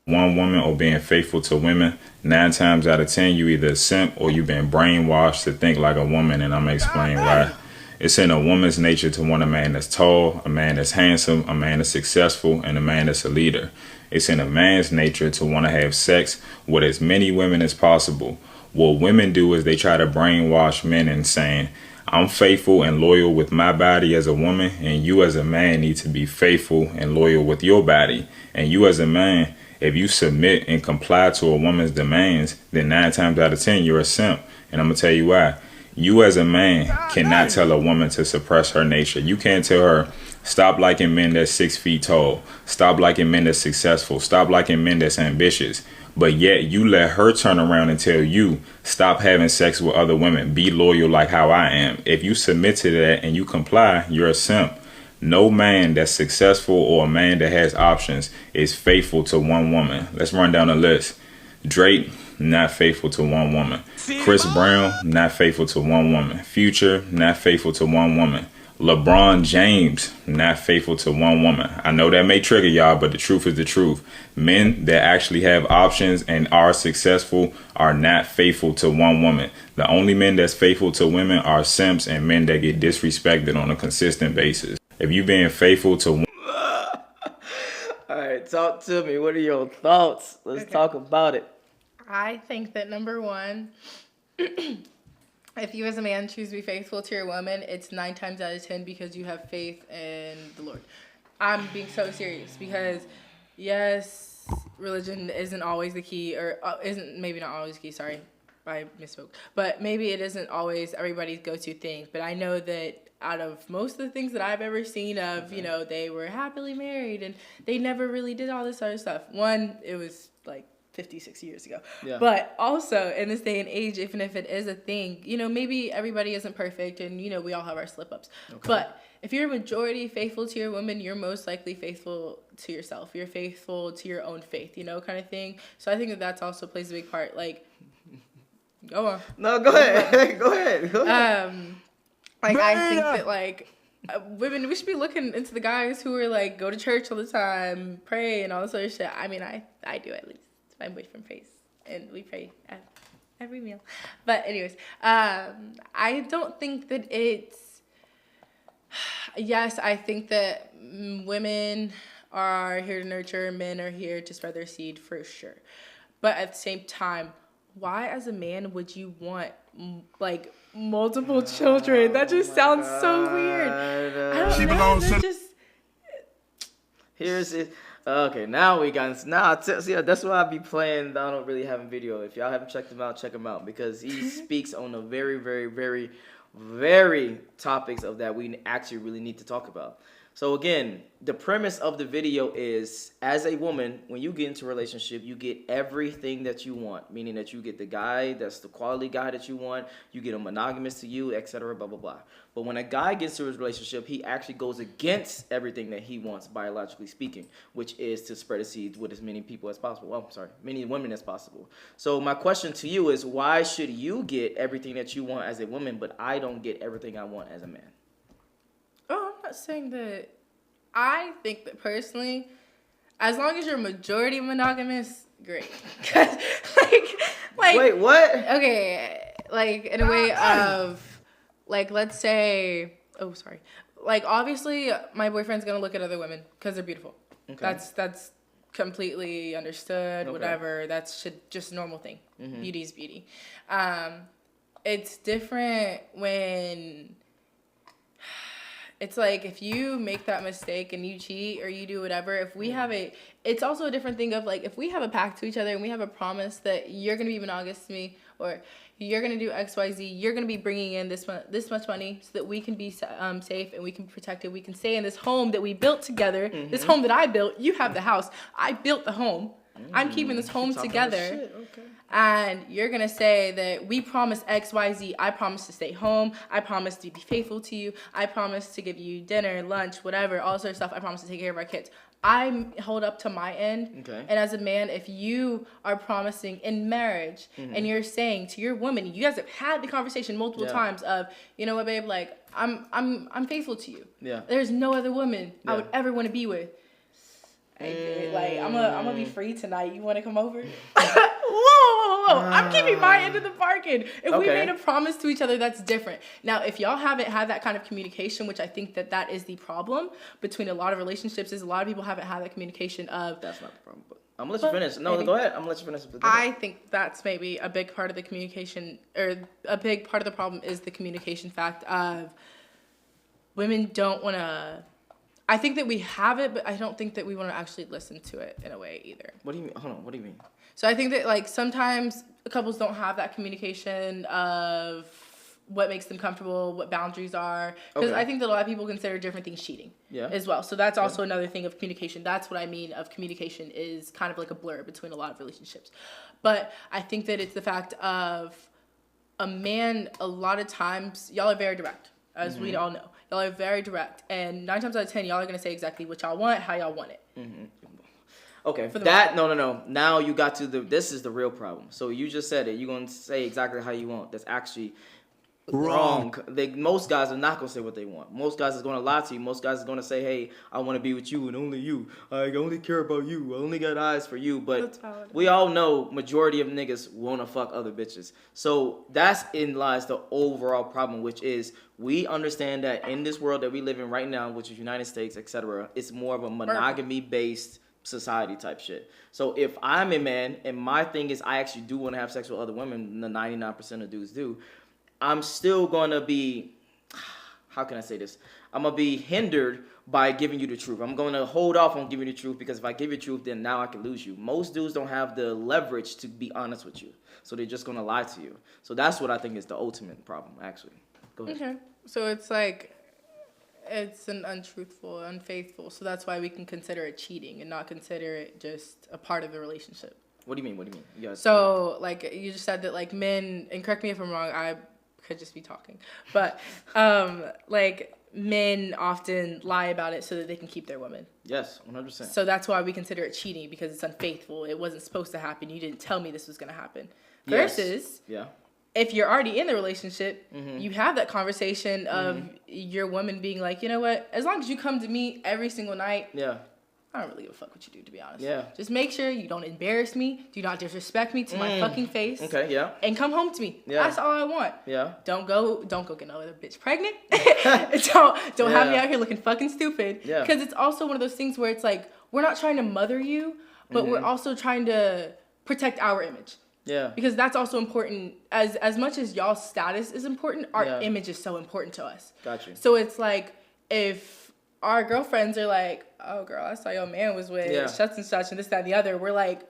one woman or being faithful to women, 9 times out of 10, you either a simp or you've been brainwashed to think like a woman, and I'm gonna explain why. It's in a woman's nature to want a man that's tall, a man that's handsome, a man that's successful, and a man that's a leader. It's in a man's nature to want to have sex with as many women as possible. What women do is they try to brainwash men and saying, I'm faithful and loyal with my body as a woman, and you as a man need to be faithful and loyal with your body. And you as a man, if you submit and comply to a woman's demands, then 9 times out of 10, you're a simp. And I'm going to tell you why. You as a man cannot tell a woman to suppress her nature. You can't tell her, stop liking men that's 6 feet tall. Stop liking men that's successful. Stop liking men that's ambitious. But yet you let her turn around and tell you, stop having sex with other women. Be loyal like how I am. If you submit to that and you comply, you're a simp. No man that's successful or a man that has options is faithful to one woman. Let's run down the list. Drake, not faithful to one woman. Chris Brown, not faithful to one woman. Future, not faithful to one woman. LeBron James, not faithful to one woman. I know that may trigger y'all, but the truth is the truth. Men that actually have options and are successful are not faithful to one woman. The only men that's faithful to women are simps and men that get disrespected on a consistent basis. If you being faithful to one... All right, talk to me. What are your thoughts? Let's talk about it. I think that number one, if you as a man choose to be faithful to your woman, it's 9 times out of 10 because you have faith in the Lord. I'm being so serious because, yes, religion isn't always the key, or isn't maybe not always the key, sorry, I misspoke. But maybe it isn't always everybody's go-to thing. But I know that out of most of the things that I've ever seen of, you know, they were happily married and they never really did all this other stuff. One, it was like 56 years ago. Yeah. But also in this day and age, even if it is a thing, you know, maybe everybody isn't perfect and, you know, we all have our slip ups. Okay. But if you're a majority faithful to your woman, you're most likely faithful to yourself. You're faithful to your own faith, you know, kind of thing. So I think that that's also plays a big part. Like, go on. No, go ahead. Go ahead. Like, I think that, like, women, we should be looking into the guys who are, like, go to church all the time, pray, and all this other shit. I mean, I do at least. My boyfriend prays, and we pray at every meal. But anyways, I don't think that it's... Yes, I think that women are here to nurture, men are here to spread their seed, for sure. But at the same time, why as a man would you want, like, multiple children? That just sounds so weird. I don't know. That just... Here's it. Okay, now we got... see, that's why I be playing Donald Really Having Video. If y'all haven't checked him out, check him out. Because he speaks on the very, very, very, very topics of that we actually really need to talk about. So again, the premise of the video is, as a woman, when you get into a relationship, you get everything that you want, meaning that you get the guy that's the quality guy that you want, you get a monogamous to you, etc., blah, blah, blah. But when a guy gets into his relationship, he actually goes against everything that he wants, biologically speaking, which is to spread his seeds with as many people as possible. Well, sorry, many women as possible. So my question to you is, why should you get everything that you want as a woman, but I don't get everything I want as a man? Oh, I'm not saying that. I think that personally, as long as you're majority monogamous, great. like, wait, what? Okay, like in a way of, like, let's say, oh, sorry. Like, obviously, my boyfriend's gonna look at other women because they're beautiful. Okay. That's completely understood. Okay. Whatever. That's just a normal thing. Mm-hmm. Beauty's beauty. It's different when... It's like, if you make that mistake and you cheat or you do whatever, if we have it's also a different thing of, like, if we have a pact to each other and we have a promise that you're going to be monogamous to me, or you're going to do X, Y, Z, you're going to be bringing in this much money so that we can be safe and we can be protected. We can stay in this home that we built together, this home that I built. You have the house. I built the home. I'm keeping this home together. Okay. And you're going to say that we promise X, Y, Z. I promise to stay home. I promise to be faithful to you. I promise to give you dinner, lunch, whatever, all sorts of stuff. I promise to take care of our kids. I hold up to my end. Okay. And as a man, if you are promising in marriage and you're saying to your woman, you guys have had the conversation multiple times of, you know what, babe, like, I'm faithful to you. Yeah. There's no other woman I would ever want to be with. Hey, like, I'm gonna be free tonight. You want to come over? Whoa. I'm keeping my end of the bargain. If we made a promise to each other, that's different. Now, if y'all haven't had that kind of communication, which I think that is the problem between a lot of relationships, is a lot of people haven't had that communication of... That's not the problem, but I'm going to let you finish. No, go ahead. I'm going to let you finish. I think that's maybe a big part of the communication, or a big part of the problem is the communication fact of women don't want to... I think that we have it, but I don't think that we want to actually listen to it in a way either. What do you mean? Hold on. What do you mean? So I think that, like, sometimes couples don't have that communication of what makes them comfortable, what boundaries are. Because I think that a lot of people consider different things cheating as well. So that's also another thing of communication. That's what I mean of communication is kind of like a blur between a lot of relationships. But I think that it's the fact of a man, a lot of times, y'all are very direct, as we all know. Y'all are very direct. And 9 times out of 10, y'all are going to say exactly what y'all want, how y'all want it. Okay, no. Now you got to this is the real problem. So you just said it. You're going to say exactly how you want. That's actually wrong. Most guys are not going to say what they want. Most guys is going to lie to you. Most guys is going to say, hey, I want to be with you and only you. I only care about you. I only got eyes for you. But we all know majority of niggas want to fuck other bitches. So that's in lies the overall problem, which is we understand that in this world that we live in right now, which is United States, etc., it's more of a monogamy-based society type shit. So if I'm a man and my thing is I actually do want to have sex with other women, the 99% of dudes do, I'm still going to be, how can I say this? I'm going to be hindered by giving you the truth. I'm going to hold off on giving you the truth because if I give you the truth, then now I can lose you. Most dudes don't have the leverage to be honest with you. So they're just going to lie to you. So that's what I think is the ultimate problem, actually. Go ahead. Okay. So it's like, it's an untruthful, unfaithful. So that's why we can consider it cheating and not consider it just a part of the relationship. What do you mean? So, like, you just said that, like, men, and correct me if I'm wrong, I could just be talking. But, like, men often lie about it so that they can keep their woman. Yes, 100%. So that's why we consider it cheating, because it's unfaithful. It wasn't supposed to happen. You didn't tell me this was going to happen. Versus... Yeah. If you're already in the relationship, you have that conversation of your woman being like, you know what? As long as you come to me every single night, I don't really give a fuck what you do, to be honest. Yeah. Just make sure you don't embarrass me. Do not disrespect me to my fucking face. Okay, yeah. And come home to me. Yeah. That's all I want. Yeah. Don't go get no other bitch pregnant. don't have me out here looking fucking stupid. Yeah. Because it's also one of those things where it's like, we're not trying to mother you, but we're also trying to protect our image. Yeah. Because that's also important. As much as y'all's status is important, our image is so important to us. Gotcha. So it's like, if our girlfriends are like, oh, girl, I saw your man was with such and such and this, that, and the other, we're like,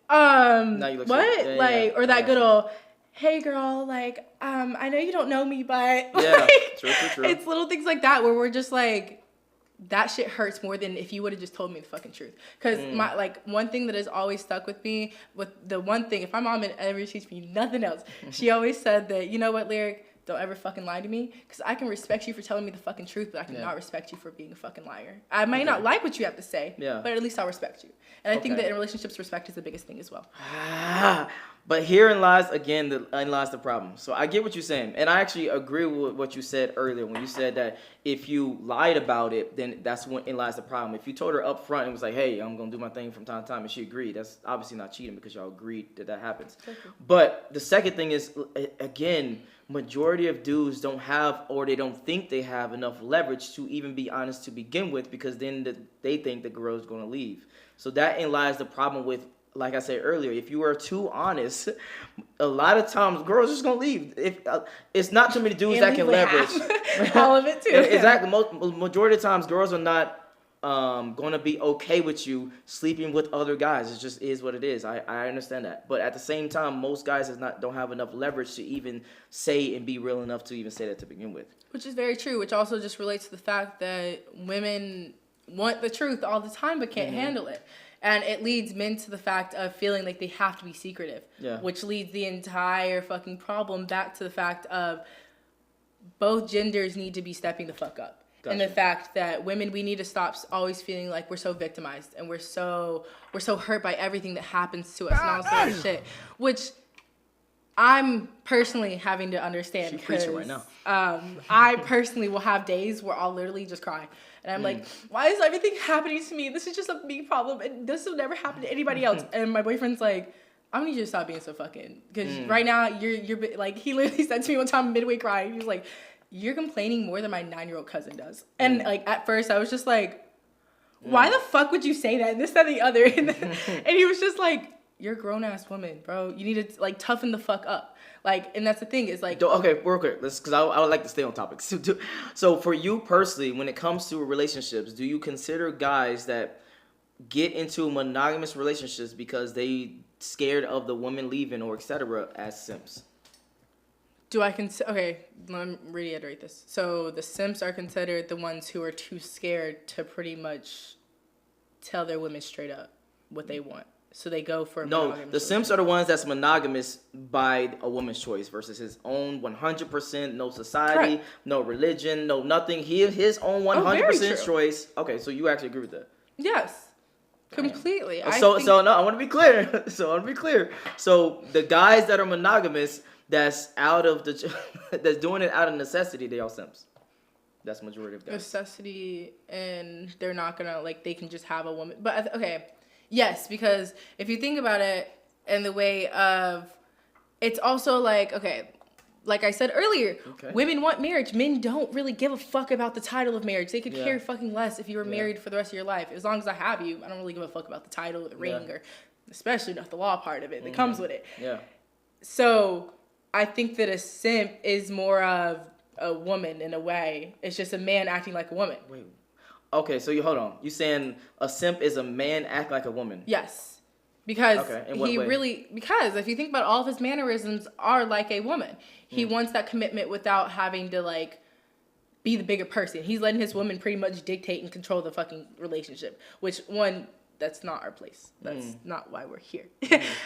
now you look what? So, or that good old, hey, girl, like, I know you don't know me, but like, true. It's little things like that where we're just like, that shit hurts more than if you would have just told me the fucking truth. Because my, like, one thing that has always stuck with me, with the one thing, if my mom had ever teach me nothing else, she always said that, you know what, Lyric, don't ever fucking lie to me, because I can respect you for telling me the fucking truth, but I cannot respect you for being a fucking liar. I may not like what you have to say, but at least I'll respect you. And I think that in relationships, respect is the biggest thing as well. But herein lies, again, the problem. So I get what you're saying. And I actually agree with what you said earlier when you said that if you lied about it, then that's when in lies the problem. If you told her up front and was like, hey, I'm going to do my thing from time to time, and she agreed, that's obviously not cheating because y'all agreed that happens. Okay. But the second thing is, again, majority of dudes don't have, or they don't think they have enough leverage to even be honest to begin with, because then they think the girl's going to leave. So that in lies the problem with, like I said earlier, if you are too honest, a lot of times girls just gonna leave. If it's not too many dudes that can leverage all of it too. Exactly. Majority of the times, girls are not gonna be okay with you sleeping with other guys. It just is what it is. I understand that, but at the same time, most guys don't have enough leverage to even say and be real enough to even say that to begin with. Which is very true. Which also just relates to the fact that women want the truth all the time but can't handle it. And it leads men to the fact of feeling like they have to be secretive, which leads the entire fucking problem back to the fact of both genders need to be stepping the fuck up. Gotcha. And the fact that women, we need to stop always feeling like we're so victimized and we're so hurt by everything that happens to us and all this other shit, which I'm personally having to understand. She's preaching right now. I personally will have days where I'll literally just cry. And I'm like, why is everything happening to me? This is just a me problem. And this will never happen to anybody else. And my boyfriend's like, I'm gonna need you to stop being so fucking. Because right now, you're like, he literally said to me one time midway crying, he was like, you're complaining more than my 9-year-old cousin does. And like, at first, I was just like, why the fuck would you say that? And this, that, and the other. And he was just like, you're a grown-ass woman, bro. You need to, like, toughen the fuck up. Like, and that's the thing, is like... Okay, real quick. Because I would like to stay on topic. So for you personally, when it comes to relationships, do you consider guys that get into monogamous relationships because they scared of the woman leaving or etc. as simps? Do I consider... Okay, let me reiterate this. So the simps are considered the ones who are too scared to pretty much tell their women straight up what they want. So they go for the simps are the ones that's monogamous by a woman's choice versus his own 100%, no society, correct, no religion, no nothing. His own 100% choice. Okay, so you actually agree with that? Yes, completely. No, I want to be clear. So the guys that are monogamous, that's out of that's doing it out of necessity, they all simps. That's majority of guys. Necessity, and they're not gonna, like, they can just have a woman. But okay. Yes, because if you think about it in the way of, it's also like, okay, like I said earlier, women want marriage. Men don't really give a fuck about the title of marriage. They could care fucking less if you were married for the rest of your life. As long as I have you, I don't really give a fuck about the title or the ring, or especially not the law part of it that comes with it. Yeah. So I think that a simp is more of a woman in a way. It's just a man acting like a woman. Wait. Okay, so hold on. You saying a simp is a man act like a woman? Yes. Because because if you think about, all of his mannerisms are like a woman. He wants that commitment without having to, like, be the bigger person. He's letting his woman pretty much dictate and control the fucking relationship, which, one, that's not our place. That's not why we're here.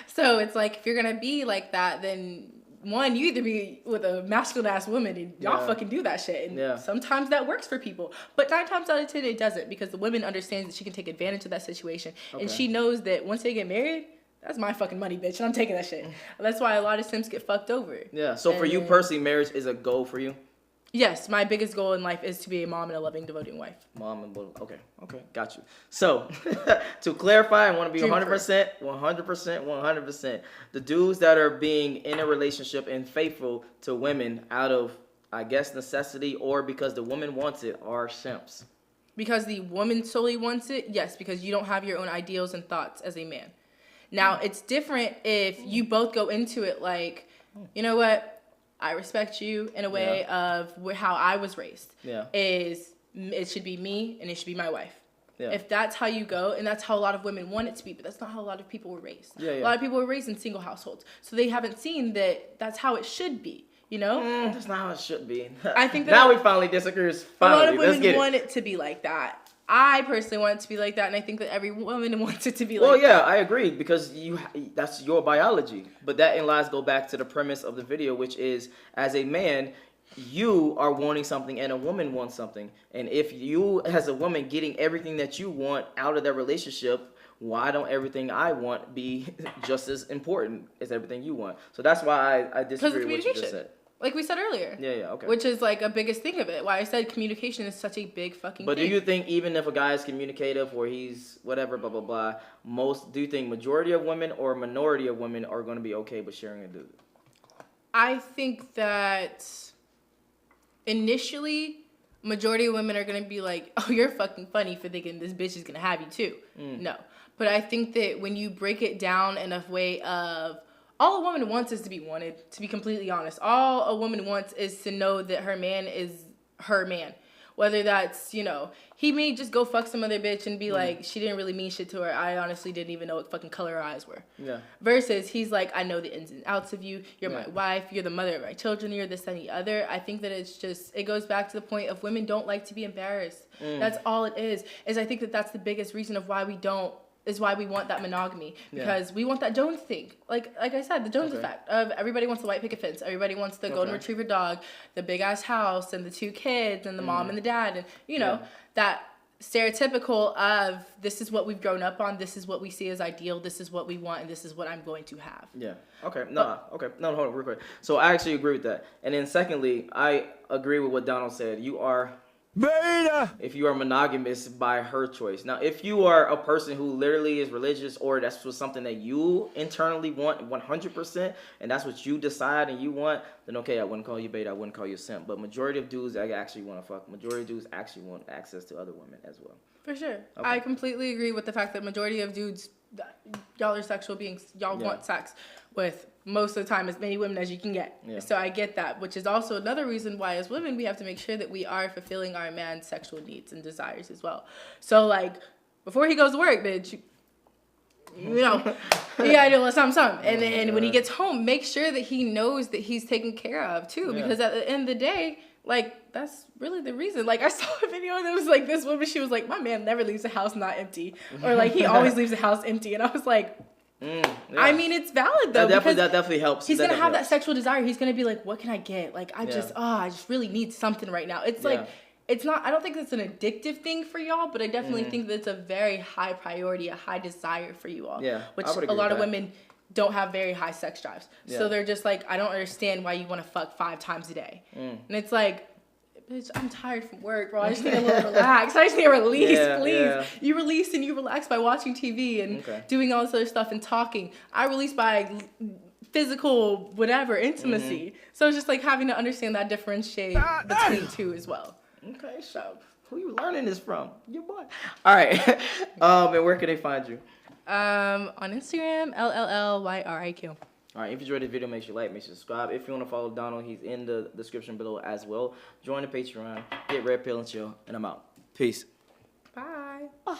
So it's like, if you're going to be like that, then one, you either be with a masculine ass woman and y'all fucking do that shit. And sometimes that works for people. But 9 times out of 10 it doesn't, because the woman understands that she can take advantage of that situation. And she knows that once they get married, that's my fucking money, bitch, and I'm taking that shit. That's why a lot of simps get fucked over. Yeah. So for you personally, marriage is a goal for you? Yes, my biggest goal in life is to be a mom and a loving, devoting wife. Okay, got you. So, to clarify, I want to be 100%. The dudes that are being in a relationship and faithful to women out of, I guess, necessity or because the woman wants it are simps. Because the woman solely wants it? Yes, because you don't have your own ideals and thoughts as a man. Now, it's different if you both go into it like, you know what? I respect you in a way of how I was raised. Yeah. It should be me and it should be my wife. Yeah. If that's how you go, and that's how a lot of women want it to be, but that's not how a lot of people were raised. Yeah. A lot of people were raised in single households. So they haven't seen that that's how it should be, you know? That's not how it should be. I think that now we finally disagree. A lot of women want it to be like that. I personally want it to be like that, and I think that every woman wants it to be like that. Well, yeah, I agree, because that's your biology. But that in lies go back to the premise of the video, which is, as a man, you are wanting something and a woman wants something. And if you, as a woman, getting everything that you want out of that relationship, why don't everything I want be just as important as everything you want? So that's why I disagree with what you just said. Like we said earlier. Yeah, okay. Which is like a biggest thing of it. Why I said communication is such a big fucking thing. But do you think even if a guy is communicative or he's whatever, blah, blah, blah, do you think majority of women or minority of women are going to be okay with sharing a dude? I think that initially, majority of women are going to be like, oh, you're fucking funny for thinking this bitch is going to have you too. No. But I think that when you break it down in a way of, all a woman wants is to be wanted, to be completely honest. All a woman wants is to know that her man is her man. Whether that's, you know, he may just go fuck some other bitch and be like, she didn't really mean shit to her. I honestly didn't even know what fucking color her eyes were. Yeah. Versus he's like, I know the ins and outs of you. You're my wife. You're the mother of my children. You're this and the other. I think that it's just, it goes back to the point of women don't like to be embarrassed. That's all it is I think that that's the biggest reason of why we want that monogamy, because we want that Jones thing. Like I said, the Jones effect of everybody wants the white picket fence. Everybody wants the golden retriever dog, the big ass house, and the 2 kids, and the mom and the dad, and you know that stereotypical of this is what we've grown up on, this is what we see as ideal, this is what we want, and this is what I'm going to have. Yeah. Okay. No, hold on real quick. So I actually agree with that. And then secondly, I agree with what Donald said. You are beta if you are monogamous by her choice. Now, if you are a person who literally is religious, or that's just something that you internally want 100%, and that's what you decide and you want, then okay, I wouldn't call you beta, I wouldn't call you simp. But majority of dudes I actually want to fuck. Majority of dudes actually want access to other women as well. For sure. Okay. I completely agree with the fact that majority of dudes, y'all are sexual beings. Y'all want sex with most of the time as many women as you can get. Yeah. So I get that, which is also another reason why as women we have to make sure that we are fulfilling our man's sexual needs and desires as well. So like before he goes to work, bitch, you know, you gotta do a little something. And then when he gets home, make sure that he knows that he's taken care of too. Because at the end of the day, like, that's really the reason. Like, I saw a video that was like this woman, she was like, my man never leaves the house not empty. Or like, he always leaves the house empty. And I was like, I mean, it's valid though. That definitely helps. He's gonna have that sexual desire. He's gonna be like, what can I get? Like, I just really need something right now. It's like, it's not, I don't think it's an addictive thing for y'all, but I definitely think that it's a very high priority, a high desire for you all. Yeah. Which a lot of women don't have very high sex drives. Yeah. So they're just like, I don't understand why you want to fuck 5 times a day. And it's like, bitch, I'm tired from work, bro. I just need a little relax. I just need a release, please. Yeah. You release and you relax by watching TV and doing all this other stuff and talking. I release by physical, whatever, intimacy. So it's just like having to understand that differentiate between two as well. Okay, so who you learning this from? Your boy. All right. And where can they find you? On Instagram, LLLYRIQ. All right, if you enjoyed this video, make sure you like, make sure you subscribe. If you want to follow Donald, he's in the description below as well. Join the Patreon, get red pill and chill, and I'm out. Peace. Bye. Bye.